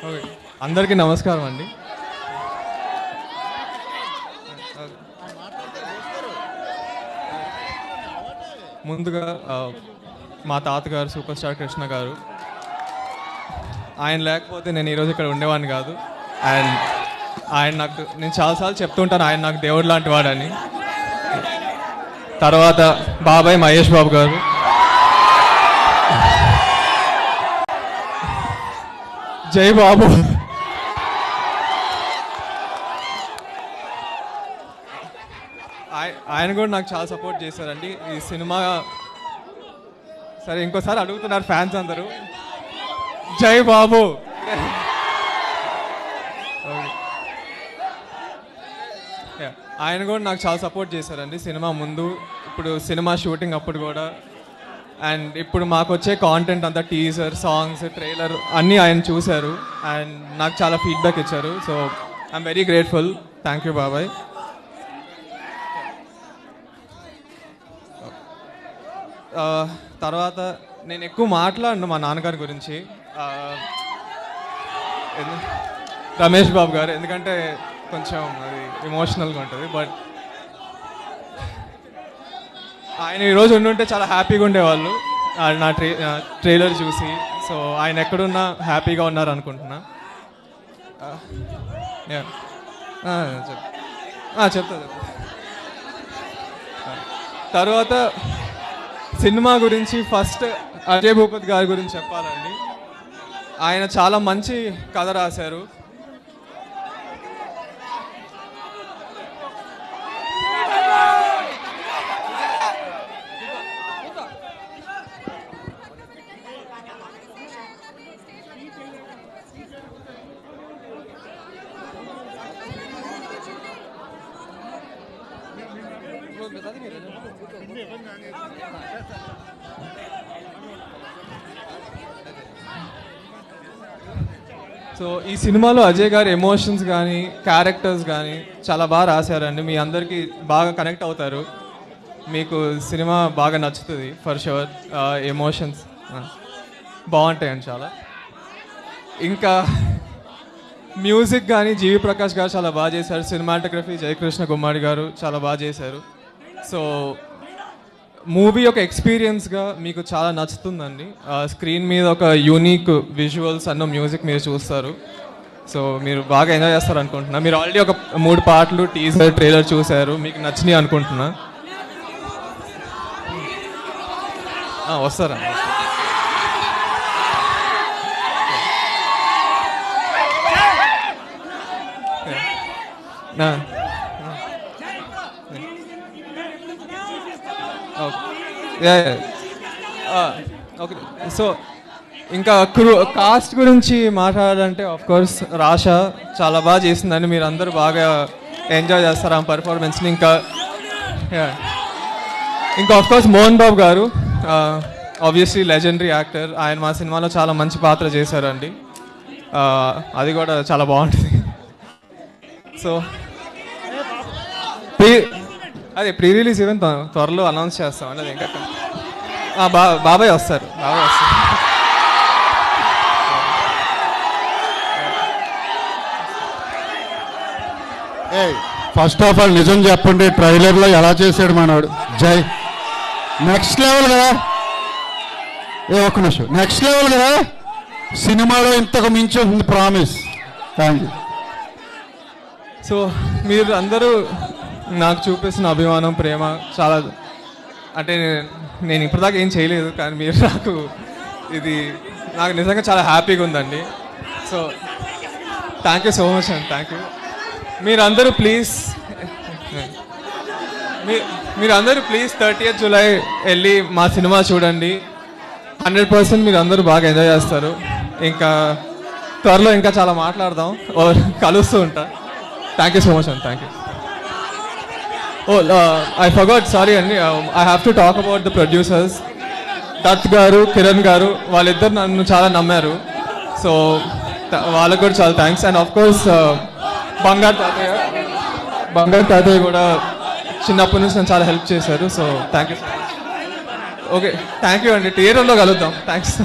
Okay, అందరికీ నమస్కారం అండి. ముందుగా మా తాతగారు సూపర్ స్టార్ కృష్ణ గారు, ఆయన లేకపోతే నేను ఈరోజు ఇక్కడ ఉండేవాడిని కాదు. అండ్ నేను చాలాసార్లు చెప్తుంటాను ఆయన నాకు దేవుడు లాంటి వాడని. తర్వాత బాబాయ్ మహేష్ బాబు గారు, జై బాబు. ఆయన కూడా నాకు చాలా సపోర్ట్ చేశారండి ఈ సినిమా. సరే, ఇంకోసారి అడుగుతున్నారు ఫ్యాన్స్ అందరూ, జై బాబు. ఆయన కూడా నాకు చాలా సపోర్ట్ చేశారండి సినిమా ముందు, ఇప్పుడు సినిమా షూటింగ్ అప్పుడు కూడా. అండ్ ఇప్పుడు మాకు వచ్చే కాంటెంట్ అంతా, టీజర్, సాంగ్స్, ట్రైలర్ అన్నీ ఆయన చూశారు అండ్ నాకు చాలా ఫీడ్బ్యాక్ ఇచ్చారు. So I'm very grateful. Thank you బాబాయ్. తర్వాత నేను ఎక్కువ మాట్లాడను మా నాన్నగారి గురించి, రమేష్ బాబు గారు, ఎందుకంటే కొంచెం అది ఎమోషనల్గా ఉంటుంది. బట్ ఆయన ఈరోజు ఉండుంటే చాలా హ్యాపీగా ఉండేవాళ్ళు నా ట్రైలర్ చూసి. సో ఆయన ఎక్కడున్నా హ్యాపీగా ఉన్నారు అనుకుంటున్నా. చెప్తా. తర్వాత సినిమా గురించి ఫస్ట్ అజయ్ భూపతి గారి గురించి చెప్పాలండి. ఆయన చాలా మంచి కథ రాశారు. సో ఈ సినిమాలో అజయ్ గారి ఎమోషన్స్ కానీ క్యారెక్టర్స్ కానీ చాలా బాగా రాశారండి. మీ అందరికీ బాగా కనెక్ట్ అవుతారు, మీకు సినిమా బాగా నచ్చుతుంది ఫర్ షూర్. ఎమోషన్స్ బాగుంటాయండి చాలా. ఇంకా మ్యూజిక్ కానీ జీవి ప్రకాష్ గారు చాలా బాగా చేశారు. సినిమాటోగ్రఫీ జయకృష్ణ గుమ్మాడి గారు చాలా బాగా చేశారు. సో మూవీ ఒక ఎక్స్పీరియన్స్గా మీకు చాలా నచ్చుతుందండి. స్క్రీన్ మీద ఒక యూనిక్ విజువల్స్ అన్న మ్యూజిక్ మీరు చూస్తారు. సో మీరు బాగా ఎంజాయ్ చేస్తారు అనుకుంటున్నా. మీరు ఆల్రెడీ ఒక 3 పాటలు, టీజర్, ట్రైలర్ చూశారు, మీకు నచ్చినాయి అనుకుంటున్నా. వస్తారా? ఓకే. సో ఇంకా కాస్ట్ గురించి మాట్లాడాలంటే ఆఫ్ కోర్స్ రాషా చాలా బాగా చేసిందని మీరు అందరూ బాగా ఎంజాయ్ చేస్తారు ఆ పర్ఫార్మెన్స్ని. ఇంకా ఆఫ్ కోర్స్ మోహన్ బాబు గారు, ఆబ్వియస్లీ లెజెండరీ యాక్టర్. ఆయన మా సినిమాలో చాలా మంచి పాత్ర చేశారండి, అది కూడా చాలా బాగుంటుంది. సో అదే ప్రీ రిలీజ్ ఈవెంట్ త్వరలో అనౌన్స్ చేస్తామండి. అది ఇంకా బాబాయ్ వస్తారు. ఫస్ట్ ఆఫ్ ఆల్ నిజం చెప్పండి, ట్రైలర్లో ఎలా చేశాడు మనవాడు. జై నెక్స్ట్ లెవెల్ కదా. ఒక్క నిమిషం, నెక్స్ట్ లెవెల్ కదా. సినిమాలో ఇంతకు మించి ఉంది, ప్రామిస్. Thank you. సో మీరు అందరూ నాకు చూపిస్తున్న అభిమానం, ప్రేమ చాలా, అంటే నేను ఇప్పటిదాకా ఏం చేయలేదు కానీ మీరు నాకు నిజంగా చాలా హ్యాపీగా ఉందండి. So thank you so much అండి. Thank you. మీరందరూ ప్లీజ్ 30th జూలై వెళ్ళి మా సినిమా చూడండి. 100% మీరు అందరూ బాగా ఎంజాయ్ చేస్తారు. ఇంకా త్వరలో ఇంకా చాలా మాట్లాడదాం, కలుస్తూ ఉంటా. థ్యాంక్ యూ సో మచ్ అండి. Thank you. I forgot, sorry అండి. I have to talk about the producers. Dutt గారు, కిరణ్ గారు, వాళ్ళిద్దరు నన్ను చాలా నమ్మారు. సో వాళ్ళకు కూడా చాలా థ్యాంక్స్. అండ్ ఆఫ్ కోర్స్ బంగారు తాతయ్య కూడా చిన్నప్పటి నుంచి నన్ను చాలా హెల్ప్ చేశారు. So thank you so much. Okay, thank you అండి. థియేటర్లో కలుద్దాం. థ్యాంక్స్.